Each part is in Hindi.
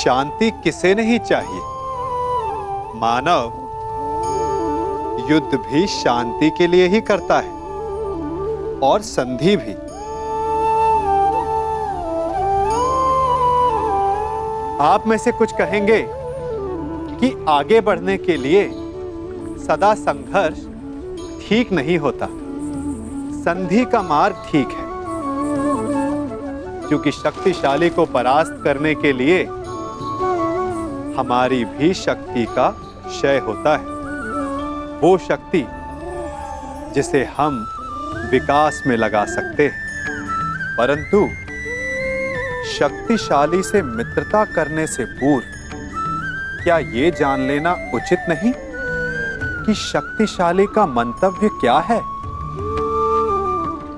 शांति किसे नहीं चाहिए। मानव युद्ध भी शांति के लिए ही करता है और संधि भी। आप में से कुछ कहेंगे कि आगे बढ़ने के लिए सदा संघर्ष ठीक नहीं होता, संधि का मार्ग ठीक है। क्योंकि शक्तिशाली को परास्त करने के लिए हमारी भी शक्ति का क्षय होता है। वो शक्ति जिसे हम विकास में लगा सकते हैं। परंतु शक्तिशाली से मित्रता करने से पूर्व क्या ये जान लेना उचित नहीं कि शक्तिशाली का मंतव्य क्या है?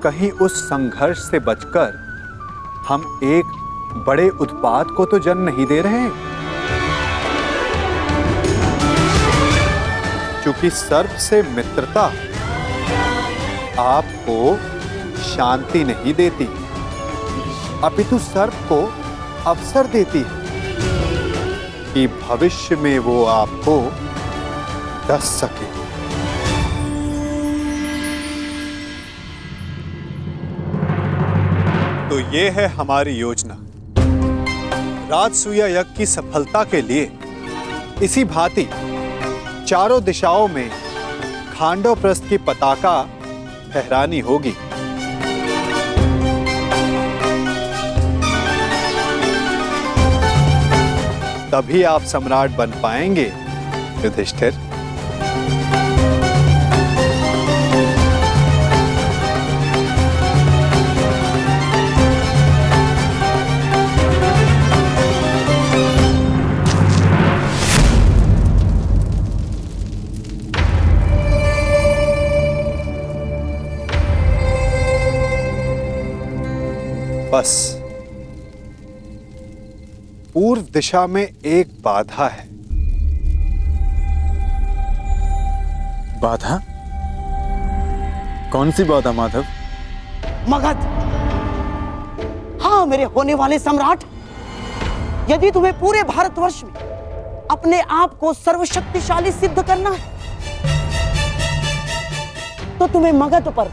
कहीं उस संघर्ष से बचकर हम एक बड़े उत्पात को तो जन्म नहीं दे रहे हैं। क्योंकि सर्प से मित्रता आपको शांति नहीं देती, अपितु सर्प को अवसर देती है कि भविष्य में वो आपको डस सके। तो ये है हमारी योजना। राजसूया यज्ञ की सफलता के लिए इसी भांति चारों दिशाओं में खांडवप्रस्थ की पताका फहरानी होगी। तभी आप सम्राट बन पाएंगे युधिष्ठिर। बस पूर्व दिशा में एक बाधा है। बाधा? कौन सी बाधा माधव? मगध। हाँ मेरे होने वाले सम्राट, यदि तुम्हें पूरे भारतवर्ष में अपने आप को सर्वशक्तिशाली सिद्ध करना है तो तुम्हें मगध पर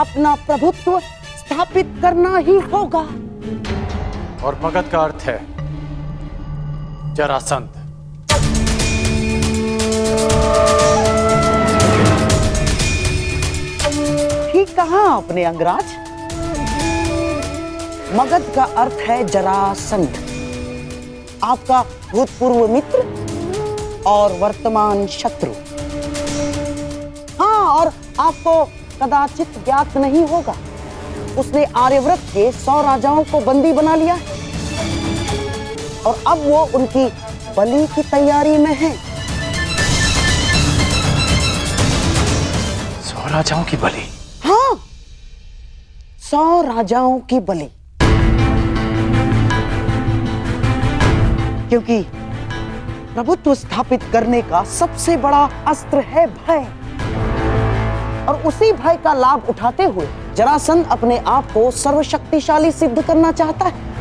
अपना प्रभुत्व स्थापित करना ही होगा। और मगध का अर्थ है जरासंध। ठीक कहा आपने अंगराज। मगध का अर्थ है जरासंध, आपका भूतपूर्व मित्र और वर्तमान शत्रु। हाँ, और आपको कदाचित ज्ञात नहीं होगा, उसने आर्यव्रत के 100 राजाओं को बंदी बना लिया है और अब वो उनकी बलि की तैयारी में है। 100 राजाओं की बलि? हाँ, 100 राजाओं की बलि। क्योंकि प्रभुत्व स्थापित करने का सबसे बड़ा अस्त्र है भय, और उसी भय का लाभ उठाते हुए जरासंध अपने आप को सर्वशक्तिशाली सिद्ध करना चाहता है।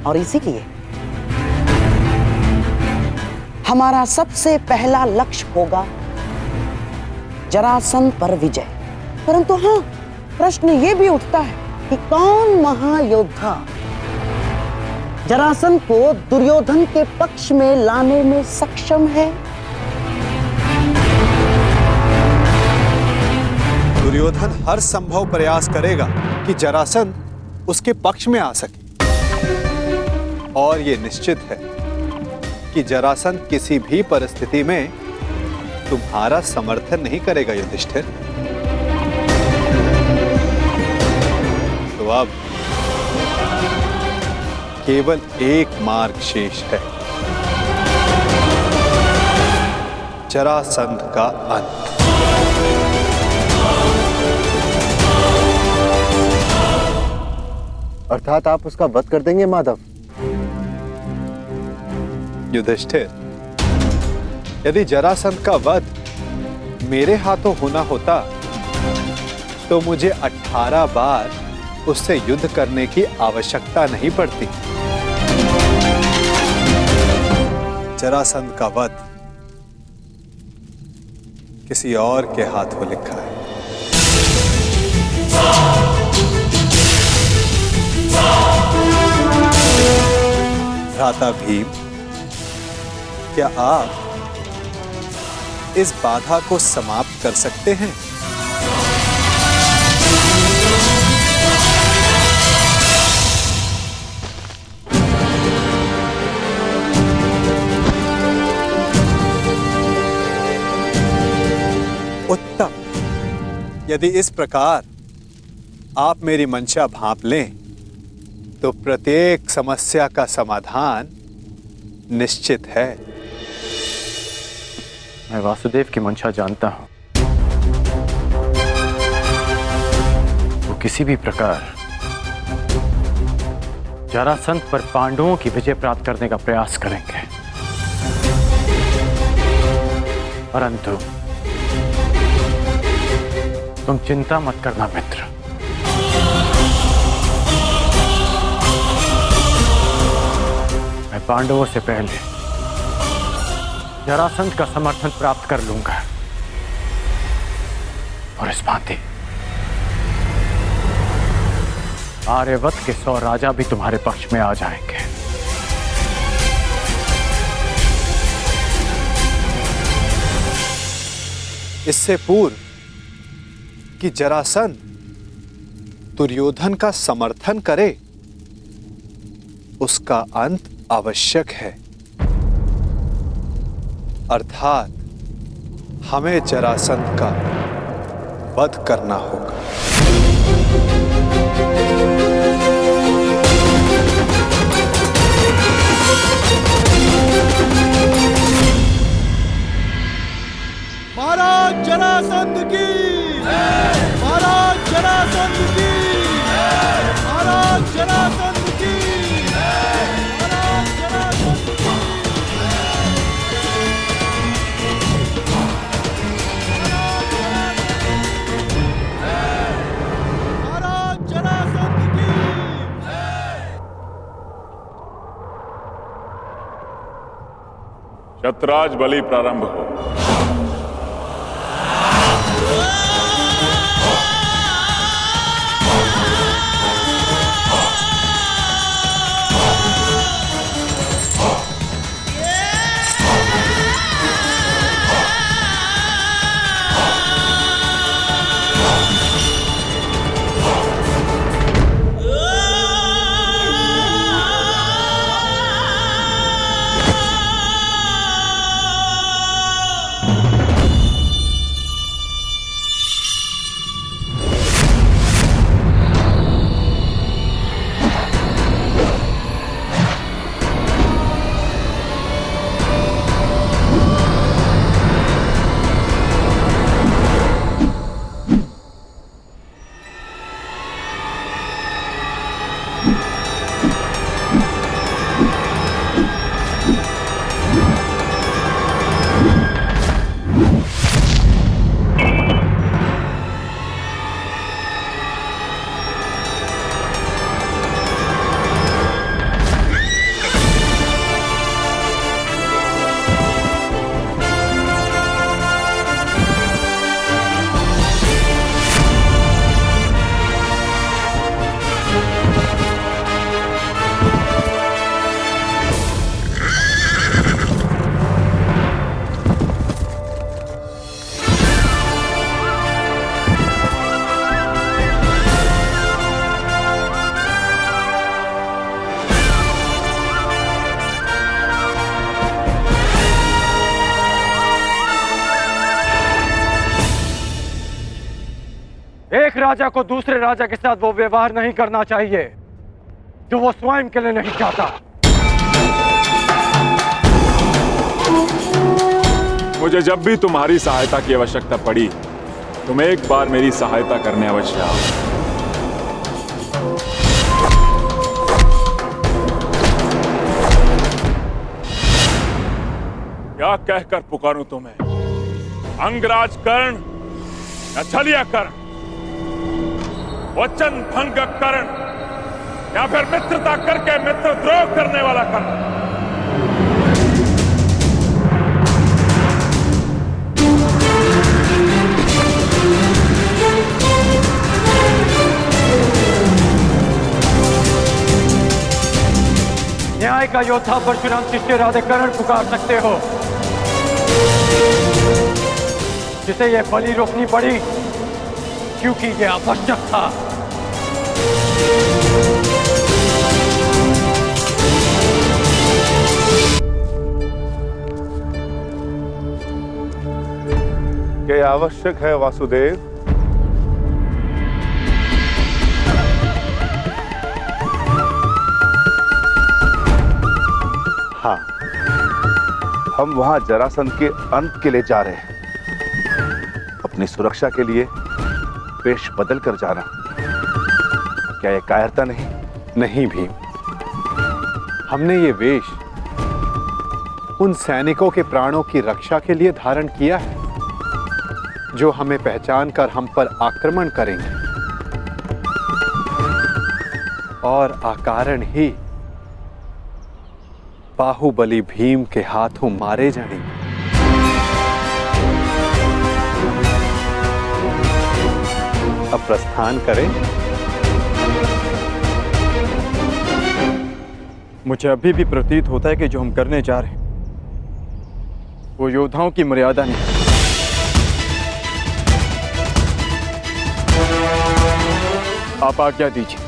और इसीलिए हमारा सबसे पहला लक्ष्य होगा जरासंध पर विजय। परंतु हाँ, प्रश्न ये भी उठता है कि कौन महायोद्धा जरासंध को दुर्योधन के पक्ष में लाने में सक्षम है? दुर्योधन हर संभव प्रयास करेगा कि जरासंध उसके पक्ष में आ सके। और यह निश्चित है कि जरासंध किसी भी परिस्थिति में तुम्हारा समर्थन नहीं करेगा युधिष्ठिर। तो अब केवल एक मार्ग शेष है, जरासंध का अंत। अर्थात आप उसका वध कर देंगे माधव? युधिष्ठिर, यदि जरासंध का वध मेरे हाथों होना होता तो मुझे 18 बार उससे युद्ध करने की आवश्यकता नहीं पड़ती। जरासंध का वध किसी और के हाथों लिखा है। भ्राता भीम, क्या आप इस बाधा को समाप्त कर सकते हैं? उत्तम। यदि इस प्रकार आप मेरी मंशा भांप लें तो प्रत्येक समस्या का समाधान निश्चित है। मैं वासुदेव की मंशा जानता हूं। वो किसी भी प्रकार जरासंध पर पांडवों की विजय प्राप्त करने का प्रयास करेंगे, परंतु तुम चिंता मत करना मित्र। मैं पांडवों से पहले जरासंध का समर्थन प्राप्त कर लूंगा और इस भांति आर्यवत के 100 राजा भी तुम्हारे पक्ष में आ जाएंगे। इससे पूर्व कि जरासंध दुर्योधन का समर्थन करे, उसका अंत आवश्यक है। अर्थात हमें जरासंध का वध करना होगा। महाराज जरासंध की, महाराज जरासंध की, महाराज जरासंध की, महाराज जरासंध की। महाराज जरासंध की। शतराज बलि प्रारंभ हो। एक राजा को दूसरे राजा के साथ वो व्यवहार नहीं करना चाहिए जो वो स्वयं के लिए नहीं चाहता। मुझे जब भी तुम्हारी सहायता की आवश्यकता पड़ी, तुम एक बार मेरी सहायता करने अवश्य आओ। क्या कहकर पुकारूं तुम्हें? अंगराज कर्ण या छलिया कर्ण? वचन भंग कर्ण या फिर मित्रता करके मित्रद्रोह करने वाला कर्ण। न्याय का योद्धा परशुराम शिष्य राधे कर्ण पुकार सकते हो, जिसे ये बलि रोकनी पड़ी क्योंकि ये आवश्यक था। क्या आवश्यक है वासुदेव? हाँ, हम वहां जरासंध के अंत के लिए जा रहे हैं। अपनी सुरक्षा के लिए वेश बदल कर जाना, क्या यह कायरता नहीं? नहीं भीम, हमने ये वेश उन सैनिकों के प्राणों की रक्षा के लिए धारण किया है जो हमें पहचान कर हम पर आक्रमण करेंगे और अकारण ही बाहुबली भीम के हाथों मारे जाएंगे। अब प्रस्थान करें। मुझे अभी भी प्रतीत होता है कि जो हम करने जा रहे हैं वो योद्धाओं की मर्यादा नहीं। आप आज्ञा दीजिए,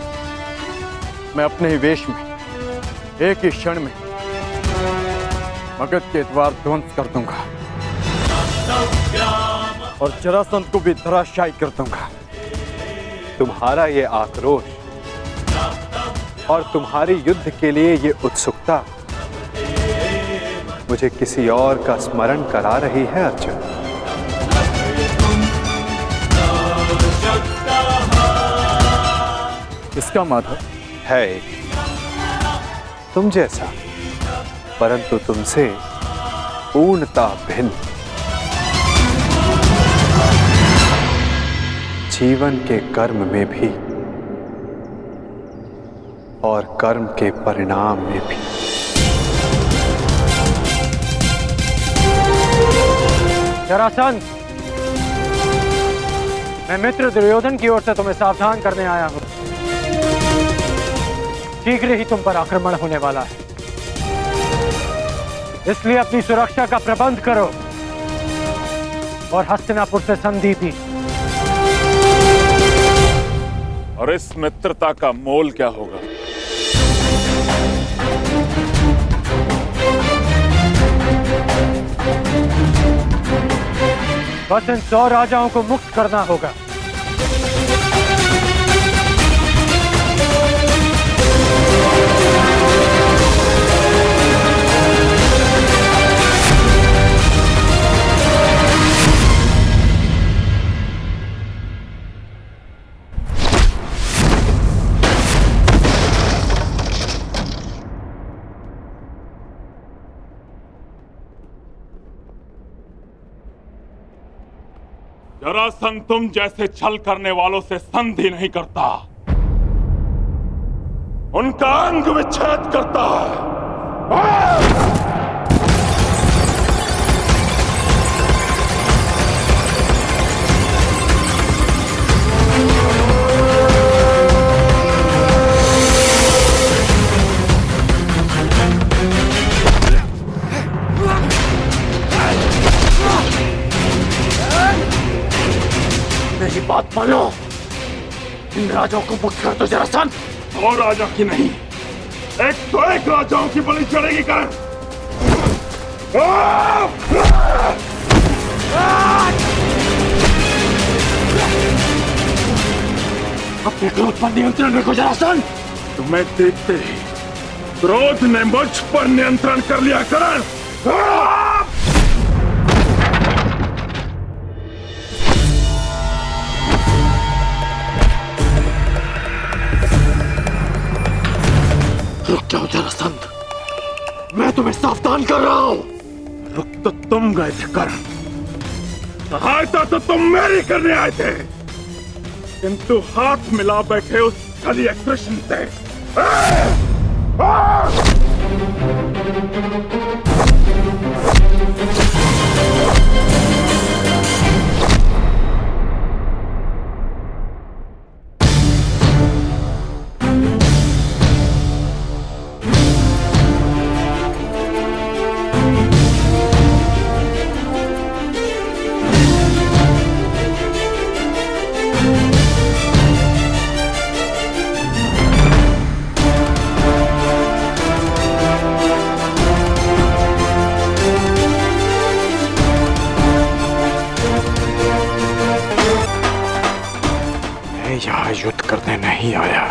मैं अपने ही वेश में एक ही क्षण में मगध के द्वार ध्वंस कर दूंगा और जरासंध को भी धराशायी कर दूंगा। तुम्हारा ये आक्रोश और तुम्हारी युद्ध के लिए ये उत्सुकता मुझे किसी और का स्मरण करा रही है अर्जुन। इसका माधव है एक तुम जैसा, परंतु तुमसे पूर्णता भिन्न। जीवन के कर्म में भी और कर्म के परिणाम में भी। जरासंध, मैं मित्र दुर्योधन की ओर से तुम्हें सावधान करने आया हूं। शीघ्र ही तुम पर आक्रमण होने वाला है, इसलिए अपनी सुरक्षा का प्रबंध करो और हस्तिनापुर से संधि भी। और इस मित्रता का मोल क्या होगा? बस इन 100 राजाओं को मुक्त करना होगा। जरासंध तुम जैसे छल करने वालों से संधि नहीं करता, उनका अंग विच्छेद करता है। मेरी बात मानो, इन राजाओं को मुक्त कर दो जरासंध। और राजा की नहीं, एक तो एक राजाओं की बलि चढ़ेगी कर्ण। अपने क्रोध पर नियंत्रण रखो जरासंध। तुम्हें देखते ही क्रोध ने मुझ पर नियंत्रण कर लिया कर्ण। रुक जाओ जरासंध, मैं तुम्हें सावधान कर रहा हूं। रुक तो तुम गए थे कर्ण, सहायता तो तुम मेरी करने आए थे। किंतु हाथ मिला बैठे उस कलिया कृष्ण से। यहाँ युद्ध करने नहीं आया।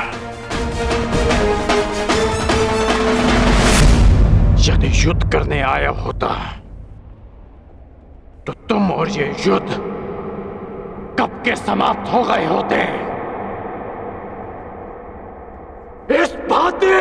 यदि युद्ध करने आया होता तो तुम और ये युद्ध कब के समाप्त हो गए होते। इस भांति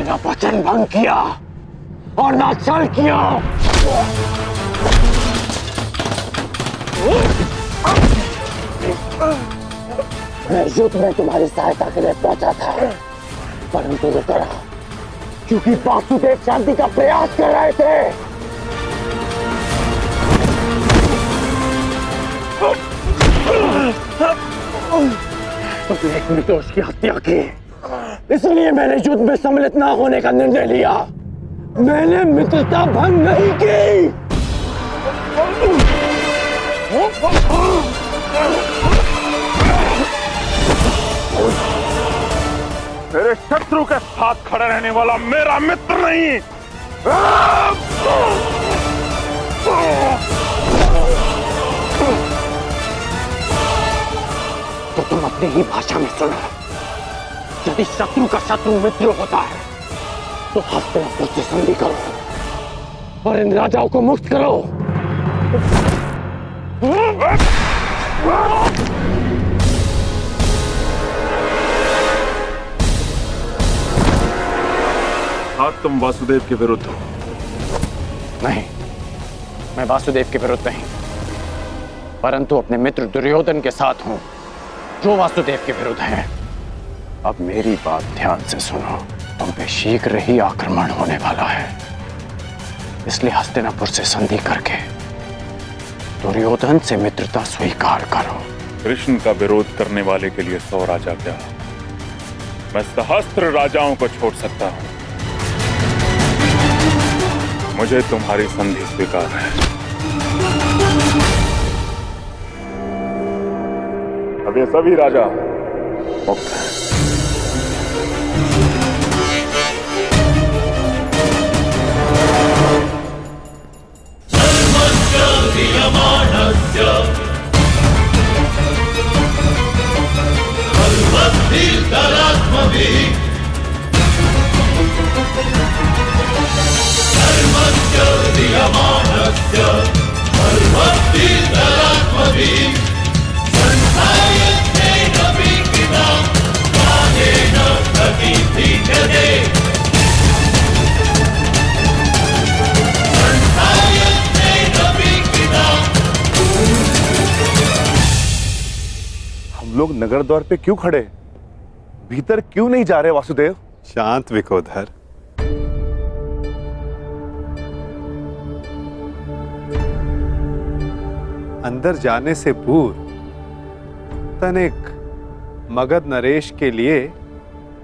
ना वचन भंग किया और ना छल किया। मैं युद्ध में तुम्हारी सहायता के लिए पहुंचा था, परंतु रुका रहा क्योंकि वासुदेव शांति का प्रयास कर रहे थे। तुमने एक निर्दोष की हत्या की, इसलिए मैंने युद्ध में सम्मिलित ना होने का निर्णय लिया। मैंने मित्रता भंग नहीं की। मेरे शत्रु के साथ खड़े रहने वाला मेरा मित्र नहीं। तो तुम अपनी ही भाषा में सुनो। यदि शत्रु का शत्रु मित्र होता है तो हस्तिनापुर से संधि करो और इन राजाओं को मुक्त करो। आज तुम वासुदेव के विरुद्ध हो। नहीं, मैं वासुदेव के विरुद्ध नहीं, परंतु अपने मित्र दुर्योधन के साथ हूं, जो वासुदेव के विरुद्ध है। अब मेरी बात ध्यान से सुनो। तुम पे शीघ्र ही आक्रमण होने वाला है, इसलिए हस्तिनापुर से संधि करके दुर्योधन से मित्रता स्वीकार करो। कृष्ण का विरोध करने वाले के लिए 100 राजा क्या, मैं सहस्त्र राजाओं को छोड़ सकता हूं। मुझे तुम्हारी संधि स्वीकार है। अब ये सभी राजा मुक्त हैं। हम लोग नगर द्वार पे क्यों खड़े? भीतर क्यों नहीं जा रहे वासुदेव? शांत विकोधर। अंदर जाने से पूर्व तनिक मगध नरेश के लिए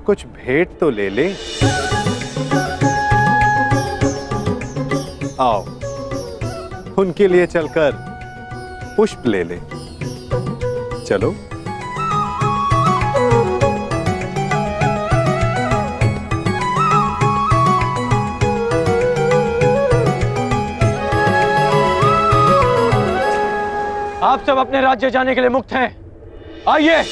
कुछ भेंट तो ले ले। आओ, उनके लिए चलकर पुष्प ले ले। चलो। आप सब अपने राज्य जाने के लिए मुक्त हैं। आइए।